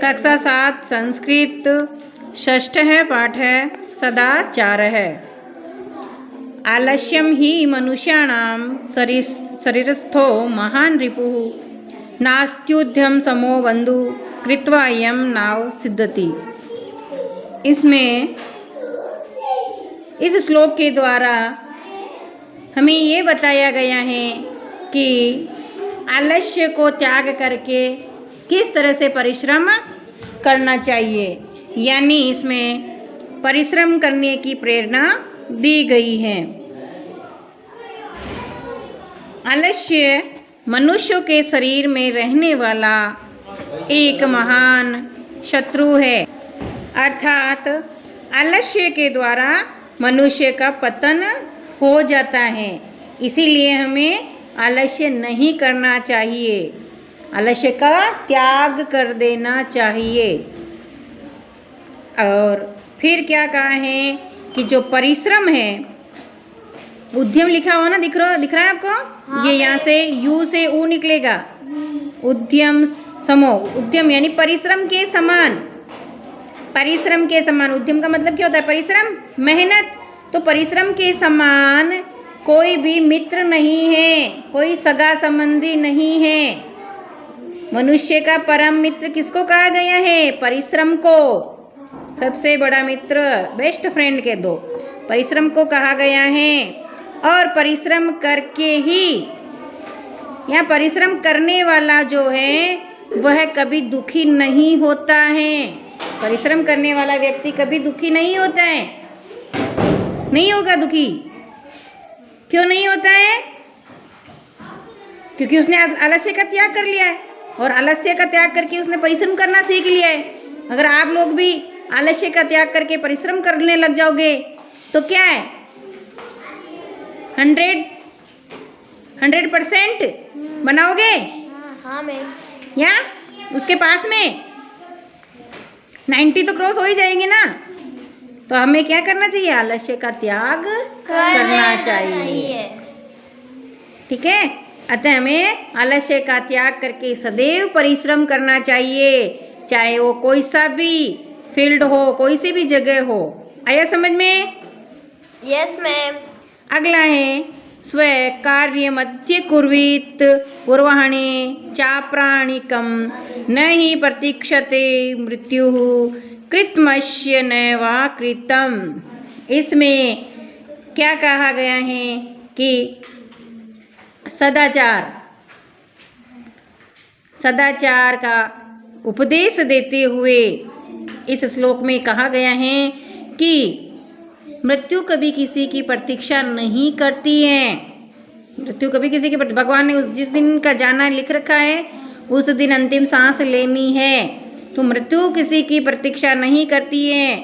कक्षा 7 संस्कृत षष्ठ है पाठ है सदाचार है। आलस्यम ही मनुष्याणां शरीरस्थो महान रिपुः नास्त्युद्यम समो बंधु कृत्वा यम नाव सिद्धति। इसमें इस श्लोक के द्वारा हमें ये बताया गया है कि आलस्य को त्याग करके किस तरह से परिश्रम करना चाहिए, यानी इसमें परिश्रम करने की प्रेरणा दी गई है। आलस्य मनुष्य के शरीर में रहने वाला एक महान शत्रु है, अर्थात आलस्य के द्वारा मनुष्य का पतन हो जाता है। इसीलिए हमें आलस्य नहीं करना चाहिए, आलस्य का त्याग कर देना चाहिए। और फिर क्या कहा है कि जो परिश्रम है, उद्यम लिखा हुआ ना, दिख रहा है आपको? हाँ, ये यहाँ से यू से ऊ निकलेगा। उद्यम समो, उद्यम यानी परिश्रम के समान, परिश्रम के समान। उद्यम का मतलब क्या होता है? परिश्रम, मेहनत। तो परिश्रम के समान कोई भी मित्र नहीं है, कोई सगा संबंधी नहीं है। मनुष्य का परम मित्र किसको कहा गया है? परिश्रम को। सबसे बड़ा मित्र, बेस्ट फ्रेंड के दो, परिश्रम को कहा गया है। और परिश्रम करके ही, यहाँ परिश्रम करने वाला जो है वह कभी दुखी नहीं होता है। परिश्रम करने वाला व्यक्ति कभी दुखी नहीं होता है, नहीं होगा दुखी। क्यों नहीं होता है? क्योंकि उसने आलस्य का त्याग कर लिया है, और आलस्य का त्याग करके उसने परिश्रम करना सीख लिया है। अगर आप लोग भी आलस्य का त्याग करके परिश्रम करने लग जाओगे तो क्या है, 100% बनाओगे? हाँ मैं, या उसके पास में 90 तो क्रॉस हो ही जाएंगे ना। तो हमें क्या करना चाहिए? आलस्य का त्याग करना चाहिए। ठीक है, अतः हमें आलस्य का त्याग करके सदैव परिश्रम करना चाहिए, चाहे वो कोई सा भी फील्ड हो, कोई सी भी जगह हो। आया समझ में? Yes ma'am. अगला है स्व कार्य मध्य कुर्वीत पूर्वाह्ने चाप्राणिकम न ही प्रतीक्षते मृत्यु कृतमस्य नैवा कृतम। इसमें क्या कहा गया है कि सदाचार का उपदेश देते हुए इस श्लोक में कहा गया है कि मृत्यु कभी किसी की प्रतीक्षा नहीं करती है। मृत्यु कभी किसी की, भगवान ने जिस दिन का जाना लिख रखा है उस दिन अंतिम सांस लेनी है। तो मृत्यु किसी की प्रतीक्षा नहीं करती है।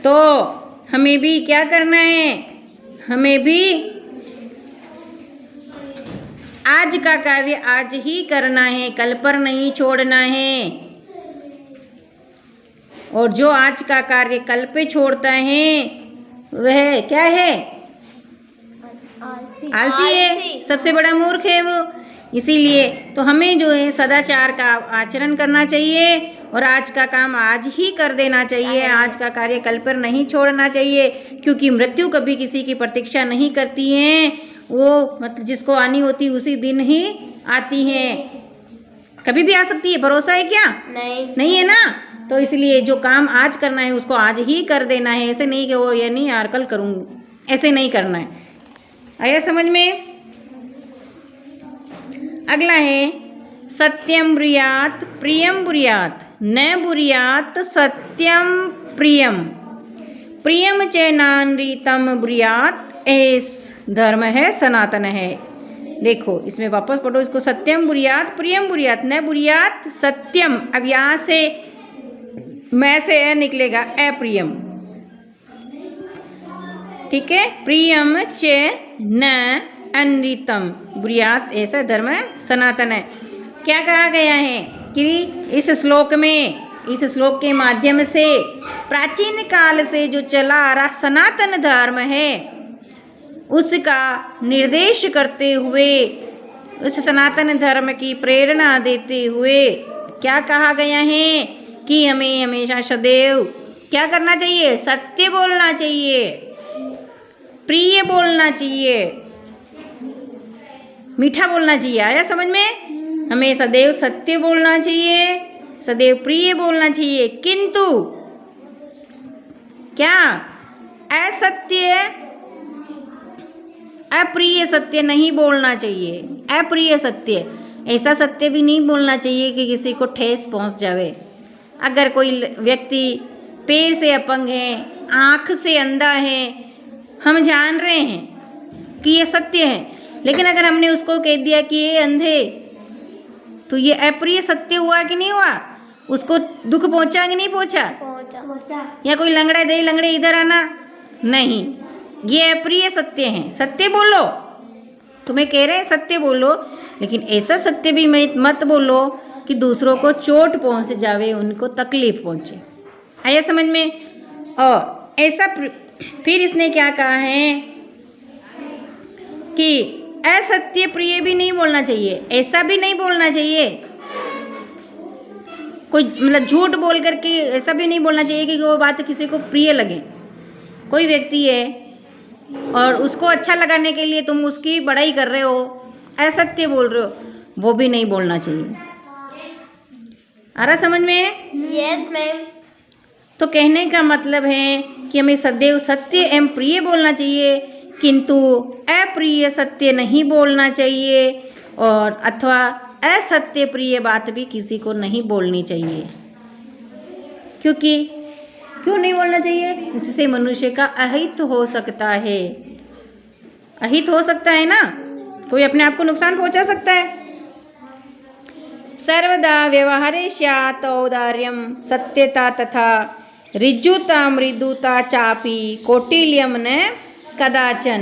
तो हमें भी क्या करना है? हमें भी आज का कार्य आज ही करना है, कल पर नहीं छोड़ना है। और जो आज का कार्य कल पे छोड़ता है वह क्या है? आलसी है, सबसे बड़ा मूर्ख है वो। इसीलिए तो हमें जो है सदाचार का आचरण करना चाहिए और आज का काम आज ही कर देना चाहिए, आज का कार्य कल पर नहीं छोड़ना चाहिए। क्योंकि मृत्यु कभी किसी की प्रतीक्षा नहीं करती है, वो मतलब जिसको आनी होती उसी दिन ही आती है, कभी भी आ सकती है। भरोसा है क्या? नहीं है ना। तो इसलिए जो काम आज करना है उसको आज ही कर देना है। ऐसे नहीं कि वो ये नहीं यार कल करूँगी, ऐसे नहीं करना है। आया समझ में? अगला है सत्यम ब्रूयात प्रियम ब्रूयात न ब्रूयात सत्यम प्रियम प्रियम च नानृतम ब्रूयात। एस धर्म है, सनातन है। देखो इसमें वापस पढ़ो इसको, सत्यम ब्रूयात प्रियम ब्रूयात न ब्रूयात सत्यम। अब यहाँ से मैं से ए निकलेगा, अप्रियम। ठीक है, प्रियम च न अनृतम ब्रूयात, ऐसा धर्म सनातन है। क्या कहा गया है कि इस श्लोक में, इस श्लोक के माध्यम से प्राचीन काल से जो चला आ रहा सनातन धर्म है उसका निर्देश करते हुए, उस सनातन धर्म की प्रेरणा देते हुए क्या कहा गया है कि हमें हमेशा सदैव क्या करना चाहिए? सत्य बोलना चाहिए, प्रिय बोलना चाहिए, मीठा बोलना चाहिए। आया समझ में? हमें सदैव सत्य बोलना चाहिए, सदैव प्रिय बोलना चाहिए, किंतु क्या असत्य, अप्रिय सत्य नहीं बोलना चाहिए। अप्रिय सत्य, ऐसा सत्य भी नहीं बोलना चाहिए कि किसी को ठेस पहुंच जावे। अगर कोई व्यक्ति पैर से अपंग है, आँख से अंधा है, हम जान रहे हैं कि ये सत्य है, लेकिन अगर हमने उसको कह दिया कि ये अंधे, तो ये अप्रिय सत्य हुआ कि नहीं हुआ? उसको दुख पहुंचा कि नहीं पहुंचा? पहुंचा। या कोई लंगड़ा दे लंगड़े इधर आना, नहीं, ये अप्रिय सत्य है। सत्य बोलो, तुम्हें कह रहे हैं सत्य बोलो, लेकिन ऐसा सत्य भी मत बोलो कि दूसरों को चोट पहुंच जावे, उनको तकलीफ पहुंचे। आया समझ में? और ऐसा फिर इसने क्या कहा है कि असत्य प्रिय भी नहीं बोलना चाहिए। ऐसा भी नहीं बोलना चाहिए, कोई मतलब झूठ बोल करके ऐसा भी नहीं बोलना चाहिए कि वो बात किसी को प्रिय लगे। कोई व्यक्ति है और उसको अच्छा लगाने के लिए तुम उसकी बड़ाई कर रहे हो, असत्य बोल रहे हो, वो भी नहीं बोलना चाहिए। आ रहा समझ में? Yes ma'am. तो कहने का मतलब है कि हमें सदैव सत्य एवं प्रिय बोलना चाहिए, किंतु अप्रिय सत्य नहीं बोलना चाहिए, और अथवा असत्य प्रिय बात भी किसी को नहीं बोलनी चाहिए। क्योंकि क्यों नहीं बोलना चाहिए? इससे मनुष्य का अहित हो सकता है। अहित हो सकता है ना, कोई अपने आप को नुकसान पहुंचा सकता है। सर्वदा व्यवहारे स्यात् औदार्यम सत्यता तथा ऋजुता मृदुता चापी कौटिल्यम न कदाचन।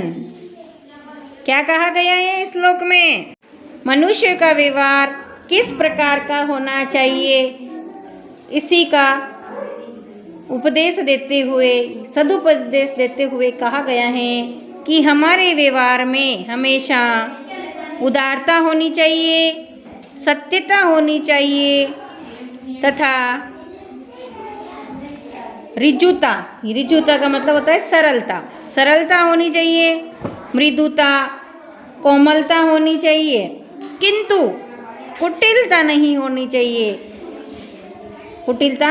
क्या कहा गया है इस श्लोक में? मनुष्य का व्यवहार किस प्रकार का होना चाहिए, इसी का उपदेश देते हुए, सदुपदेश देते हुए कहा गया है कि हमारे व्यवहार में हमेशा उदारता होनी चाहिए, सत्यता होनी चाहिए तथा ऋजुता, ऋजुता का मतलब होता है सरलता, सरलता होनी चाहिए, मृदुता, कोमलता होनी चाहिए, किंतु कुटिलता नहीं होनी चाहिए। कुटिलता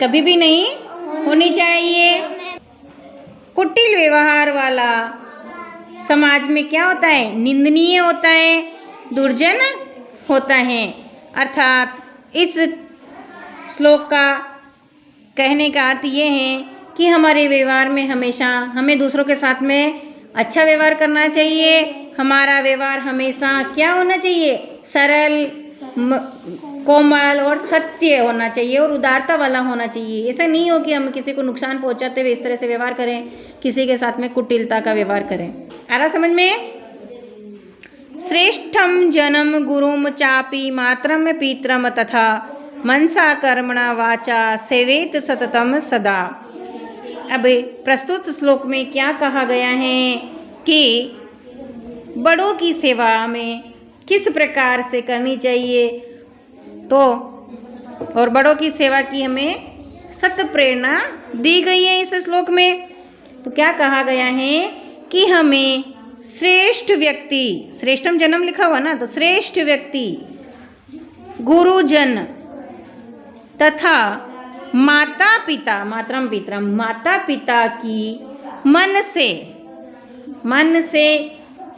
कभी भी नहीं होनी चाहिए। कुटिल व्यवहार वाला समाज में क्या होता है? निंदनीय होता है, दुर्जन होता है। अर्थात इस श्लोक का कहने का अर्थ ये है कि हमारे व्यवहार में हमेशा हमें दूसरों के साथ में अच्छा व्यवहार करना चाहिए। हमारा व्यवहार हमेशा क्या होना चाहिए? सरल, कोमल और सत्य होना चाहिए, और उदारता वाला होना चाहिए। ऐसा नहीं हो कि हम किसी को नुकसान पहुंचाते हुए इस तरह से व्यवहार करें, किसी के साथ में कुटिलता का व्यवहार करें। आ रहा समझ में? श्रेष्ठम जनम गुरुम चापी मात्रम पितरम तथा मनसा कर्मणा वाचा सेवेत सततम सदा। अब प्रस्तुत श्लोक में क्या कहा गया है कि बड़ों की सेवा में किस प्रकार से करनी चाहिए, तो और बड़ों की सेवा की हमें सत प्रेरणा दी गई है इस श्लोक में। तो क्या कहा गया है कि हमें श्रेष्ठ व्यक्ति, श्रेष्ठम जन्म लिखा हुआ ना, तो श्रेष्ठ व्यक्ति, गुरुजन तथा माता पिता, मातरम पितरम, माता पिता की मन से,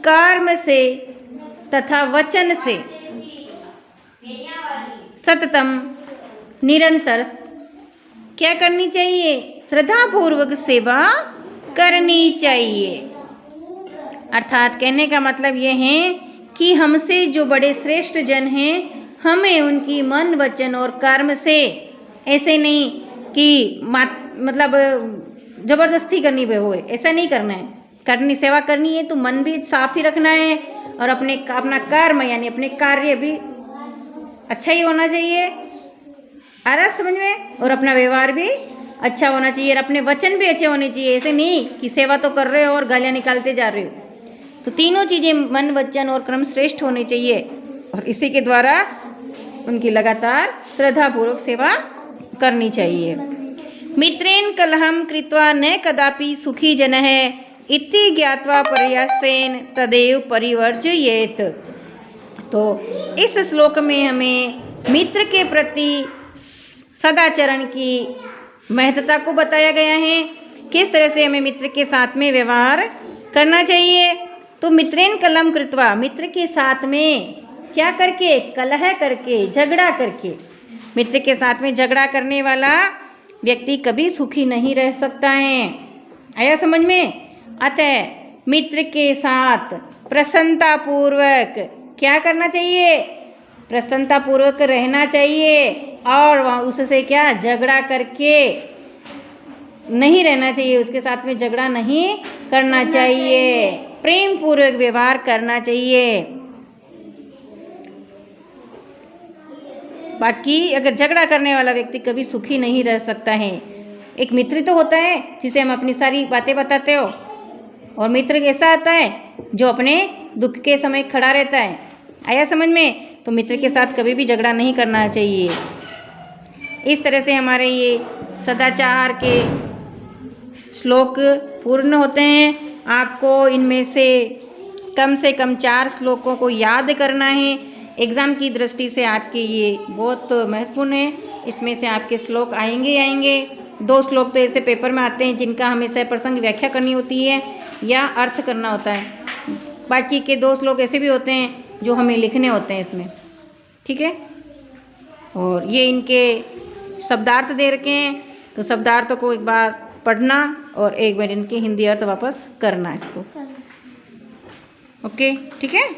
कर्म से तथा वचन से सततम निरंतर क्या करनी चाहिए? श्रद्धापूर्वक सेवा करनी चाहिए। अर्थात कहने का मतलब यह है कि हमसे जो बड़े श्रेष्ठ जन हैं, हमें उनकी मन, वचन और कर्म से, ऐसे नहीं कि मतलब जबरदस्ती करनी हो, ऐसा नहीं करना है। करनी सेवा करनी है तो मन भी साफ ही रखना है, और अपना कर्म यानी अपने कार्य भी अच्छा ही होना चाहिए। आ रहा समझ में? और अपना व्यवहार भी अच्छा होना चाहिए, और अपने वचन भी अच्छे होने चाहिए। ऐसे नहीं कि सेवा तो कर रहे हो और गालियाँ निकालते जा रहे हो। तो तीनों चीज़ें, मन, वचन और कर्म श्रेष्ठ होने चाहिए, और इसी के द्वारा उनकी लगातार श्रद्धापूर्वक सेवा करनी चाहिए। मित्रेण कलहम कृत्वा न कदापि सुखी जनः इति ज्ञात्वा प्रयासेन तदेव परिवर्जयेत। तो इस श्लोक में हमें मित्र के प्रति सदाचरण की महत्वता को बताया गया है, किस तरह से हमें मित्र के साथ में व्यवहार करना चाहिए। तो मित्रेण कलहम कृत्वा, मित्र के साथ में क्या करके, कलह करके, झगड़ा करके। मित्र के साथ में झगड़ा करने वाला व्यक्ति कभी सुखी नहीं रह सकता है। आया समझ में? अतः मित्र के साथ प्रसन्नता पूर्वक क्या करना चाहिए, प्रसन्नता पूर्वक रहना चाहिए, और वहाँ उससे क्या झगड़ा करके नहीं रहना चाहिए, उसके साथ में झगड़ा नहीं करना चाहिए, प्रेम पूर्वक व्यवहार करना चाहिए। बाकी अगर झगड़ा करने वाला व्यक्ति कभी सुखी नहीं रह सकता है। एक मित्र तो होता है जिसे हम अपनी सारी बातें बताते हो, और मित्र ऐसा आता है जो अपने दुख के समय खड़ा रहता है। आया समझ में? तो मित्र के साथ कभी भी झगड़ा नहीं करना चाहिए। इस तरह से हमारे ये सदाचार के श्लोक पूर्ण होते हैं। आपको इनमें से कम 4 श्लोकों को याद करना है। एग्ज़ाम की दृष्टि से आपके ये बहुत महत्वपूर्ण है। इसमें से आपके श्लोक आएंगे। 2 श्लोक तो ऐसे पेपर में आते हैं जिनका हमें सप्रसंग व्याख्या करनी होती है या अर्थ करना होता है। बाकी के 2 श्लोक ऐसे भी होते हैं जो हमें लिखने होते हैं इसमें, ठीक है। और ये इनके शब्दार्थ दे रखे हैं, तो शब्दार्थों को एक बार पढ़ना और एक बार इनके हिंदी अर्थ वापस करना इसको। ओके, ठीक है।